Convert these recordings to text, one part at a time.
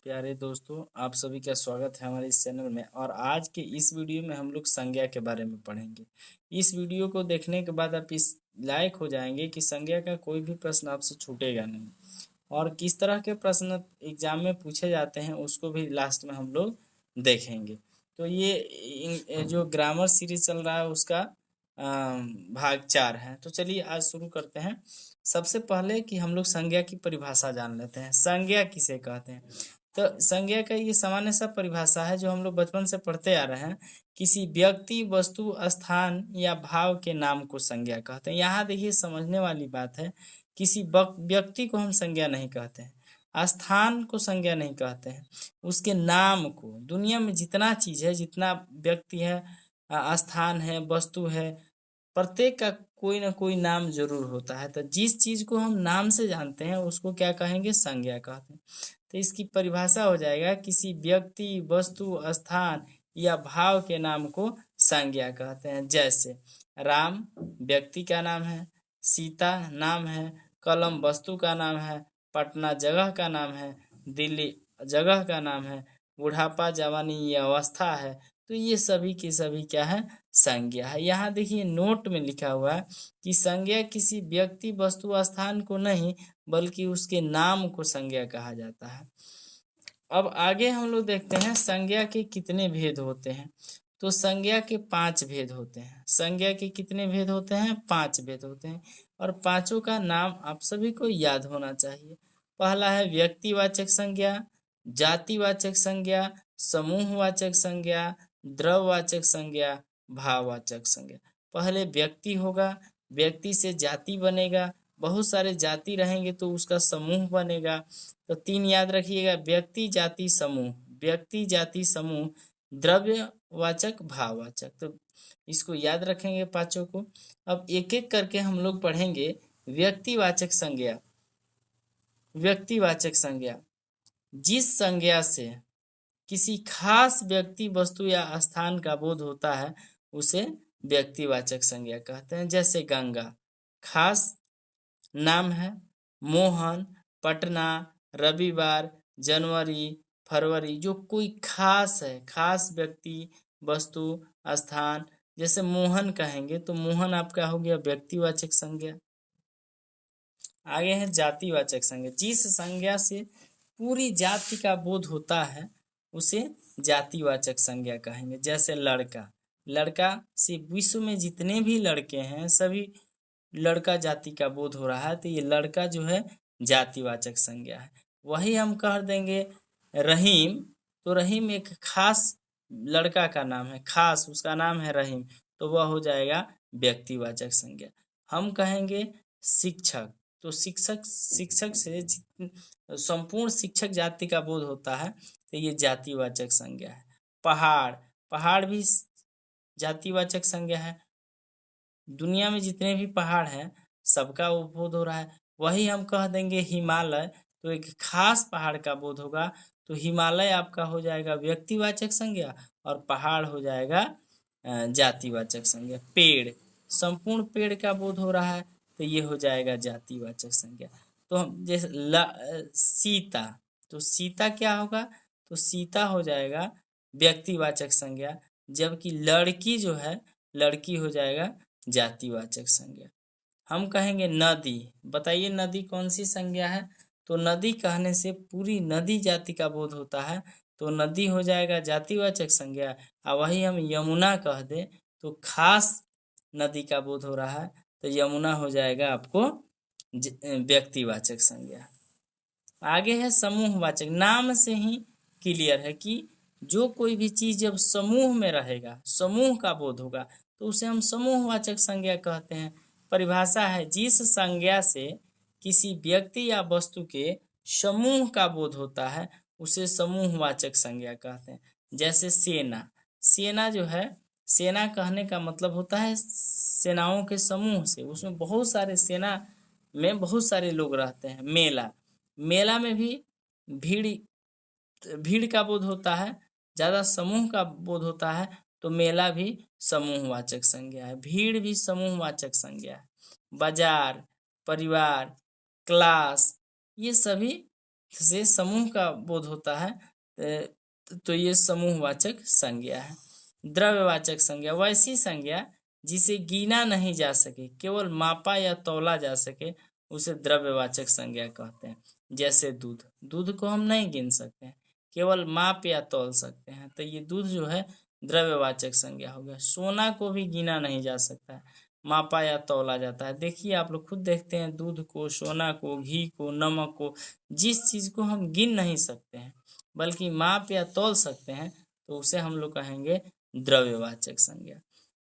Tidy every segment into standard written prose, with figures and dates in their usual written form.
प्यारे दोस्तों, आप सभी का स्वागत है हमारे इस चैनल में। और आज के इस वीडियो में हम लोग संज्ञा के बारे में पढ़ेंगे। इस वीडियो को देखने के बाद आप इस लायक हो जाएंगे कि संज्ञा का कोई भी प्रश्न आपसे छूटेगा नहीं, और किस तरह के प्रश्न एग्जाम में पूछे जाते हैं उसको भी लास्ट में हम लोग देखेंगे। तो ये जो ग्रामर सीरीज चल रहा है उसका भाग 4 है। तो चलिए आज शुरू करते हैं। सबसे पहले कि हम लोग संज्ञा की परिभाषा जान लेते हैं। संज्ञा किसे कहते हैं? तो संज्ञा का ये सामान्य सा परिभाषा है जो हम लोग बचपन से पढ़ते आ रहे हैं। किसी व्यक्ति, वस्तु, स्थान या भाव के नाम को संज्ञा कहते हैं। यहाँ देखिए समझने वाली बात है, किसी व्यक्ति को हम संज्ञा नहीं कहते हैं, स्थान को संज्ञा नहीं कहते हैं, उसके नाम को। दुनिया में जितना चीज है, जितना व्यक्ति है, स्थान है, वस्तु है, प्रत्येक का कोई ना कोई नाम जरूर होता है। तो जिस चीज को हम नाम से जानते हैं उसको क्या कहेंगे? संज्ञा कहते हैं। तो इसकी परिभाषा हो जाएगा, किसी व्यक्ति, वस्तु, स्थान या भाव के नाम को संज्ञा कहते हैं। जैसे राम व्यक्ति का नाम है, सीता नाम है, कलम वस्तु का नाम है, पटना जगह का नाम है, दिल्ली जगह का नाम है, बुढ़ापा जवानी ये अवस्था है। तो ये सभी की सभी क्या है? संज्ञा है। यहाँ देखिए नोट में लिखा हुआ है कि संज्ञा किसी व्यक्ति, वस्तु, स्थान को नहीं बल्कि उसके नाम को संज्ञा कहा जाता है। अब आगे हम लोग देखते हैं संज्ञा के कितने भेद होते हैं। तो संज्ञा के 5 भेद होते हैं। संज्ञा के कितने भेद होते हैं? 5 भेद होते हैं, और पांचों का नाम आप सभी को याद होना चाहिए। पहला है व्यक्तिवाचक संज्ञा, जातिवाचक संज्ञा, समूहवाचक संज्ञा, द्रववाचक संज्ञा, भाववाचक संज्ञा। पहले व्यक्ति होगा, व्यक्ति से जाति बनेगा, बहुत सारे जाति रहेंगे तो उसका समूह बनेगा। तो 3 याद रखिएगा, व्यक्ति, जाति, समूह। व्यक्ति, जाति, समूह, द्रव्यवाचक, भाववाचक। तो इसको याद रखेंगे पांचों को। अब एक एक करके हम लोग पढ़ेंगे। व्यक्तिवाचक संज्ञा। व्यक्तिवाचक संज्ञा जिस संज्ञा से किसी खास व्यक्ति, वस्तु या स्थान का बोध होता है उसे व्यक्तिवाचक संज्ञा कहते हैं। जैसे गंगा खास नाम है, मोहन, पटना, रविवार, जनवरी, फरवरी, जो कोई खास है, खास व्यक्ति, वस्तु, स्थान। जैसे मोहन कहेंगे तो मोहन आपका हो गया व्यक्तिवाचक संज्ञा। आगे है जातिवाचक संज्ञा। जिस संज्ञा से पूरी जाति का बोध होता है उसे जातिवाचक संज्ञा कहेंगे। जैसे लड़का, लड़का से विश्व में जितने भी लड़के हैं सभी लड़का जाति का बोध हो रहा है, तो ये लड़का जो है जातिवाचक संज्ञा है। वही हम कह देंगे रहीम, तो रहीम एक खास लड़का का नाम है, खास उसका नाम है रहीम, तो वह हो जाएगा व्यक्तिवाचक संज्ञा। हम कहेंगे शिक्षक, तो शिक्षक, शिक्षक से संपूर्ण शिक्षक जाति का बोध होता है तो ये जातिवाचक संज्ञा है। पहाड़, पहाड़ भी जातिवाचक संज्ञा है। दुनिया में जितने भी पहाड़ हैं सबका वो बोध हो रहा है। वही हम कह देंगे हिमालय, तो एक खास पहाड़ का बोध होगा, तो हिमालय आपका हो जाएगा व्यक्तिवाचक संज्ञा और पहाड़ हो जाएगा जातिवाचक संज्ञा। पेड़, संपूर्ण पेड़ का बोध हो रहा है तो ये हो जाएगा जातिवाचक संज्ञा। तो हम जैसे सीता, तो सीता क्या होगा? तो सीता हो जाएगा व्यक्तिवाचक संज्ञा, जबकि लड़की जो है, लड़की हो जाएगा जातिवाचक संज्ञा। हम कहेंगे नदी, बताइए नदी कौन सी संज्ञा है? तो नदी कहने से पूरी नदी जाति का बोध होता है, तो नदी हो जाएगा जातिवाचक संज्ञा। और वही हम यमुना कह दें तो खास नदी का बोध हो रहा है, तो यमुना हो जाएगा आपको व्यक्तिवाचक संज्ञा। आगे है समूहवाचक। नाम से ही क्लियर है कि जो कोई भी चीज जब समूह में रहेगा, समूह का बोध होगा, तो उसे हम समूहवाचक संज्ञा कहते हैं। परिभाषा है, जिस संज्ञा से किसी व्यक्ति या वस्तु के समूह का बोध होता है उसे समूहवाचक संज्ञा कहते हैं। जैसे सेना, सेना जो है, सेना कहने का मतलब होता है सेनाओं के समूह से, उसमें बहुत सारे सेना में बहुत सारे लोग रहते हैं। मेला, मेला में भी भीड़, भीड़ का बोध होता है, ज्यादा समूह का बोध होता है, तो मेला भी समूहवाचक संज्ञा है। भीड़ भी समूहवाचक संज्ञा है। बाजार, परिवार, क्लास, ये सभी से समूह का बोध होता है, तो ये समूहवाचक संज्ञा है। द्रव्यवाचक संज्ञा वैसी संज्ञा जिसे गिना नहीं जा सके, केवल मापा या तौला जा सके, उसे द्रव्यवाचक संज्ञा कहते हैं। जैसे दूध, दूध को हम नहीं गिन सकते हैं, केवल माप या तौल सकते हैं, तो ये दूध जो है द्रव्यवाचक संज्ञा हो गया। सोना को भी गिना नहीं जा सकता है, मापा या तौला जाता है। देखिए आप लोग खुद देखते हैं, दूध को, सोना को, घी को, नमक को, जिस चीज को हम गिन नहीं सकते हैं बल्कि माप या तौल सकते हैं, तो उसे हम लोग कहेंगे द्रव्यवाचक संज्ञा।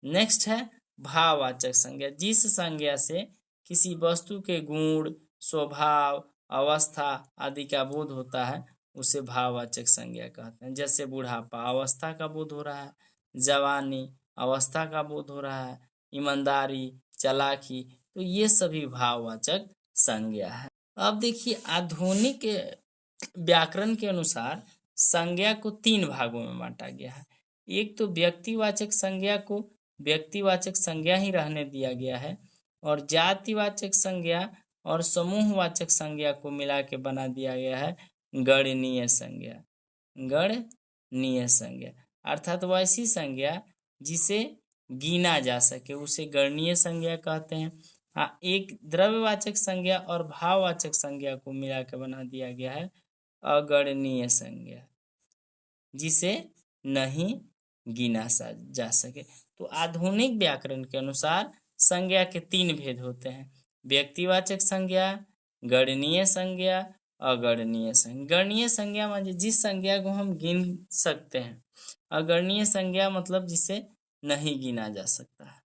नेक्स्ट है भाववाचक संज्ञा। जिस संज्ञा से किसी वस्तु के गुण, स्वभाव, अवस्था आदि का बोध होता है, उसे भाववाचक संज्ञा कहते हैं। जैसे बुढ़ापा अवस्था का बोध हो रहा है, जवानी अवस्था का बोध हो रहा है, ईमानदारी, चालाकी, तो ये सभी भाववाचक संज्ञा है। अब देखिए आधुनिक व्याकरण के अनुसार संज्ञा को 3 भागों में बांटा गया है। एक तो व्यक्तिवाचक संज्ञा को व्यक्तिवाचक संज्ञा ही रहने दिया गया है, और जातिवाचक संज्ञा और समूहवाचक संज्ञा को मिला के बना दिया गया है गणनीय संज्ञा। गणनीय संज्ञा अर्थात वैसी संज्ञा जिसे गिना जा सके, उसे गणनीय संज्ञा कहते हैं। हाँ, एक द्रव्यवाचक संज्ञा और भाववाचक संज्ञा को मिला के बना दिया गया है अगणनीय संज्ञा, जिसे नहीं गिना जा सके। तो आधुनिक व्याकरण के अनुसार संज्ञा के 3 भेद होते हैं: व्यक्तिवाचक संज्ञा, गणनीय संज्ञा, अगणनीय संज्ञा। गणनीय संज्ञा मतलब जिस संज्ञा को हम गिन सकते हैं, अगणनीय संज्ञा मतलब जिसे नहीं गिना जा सकता है।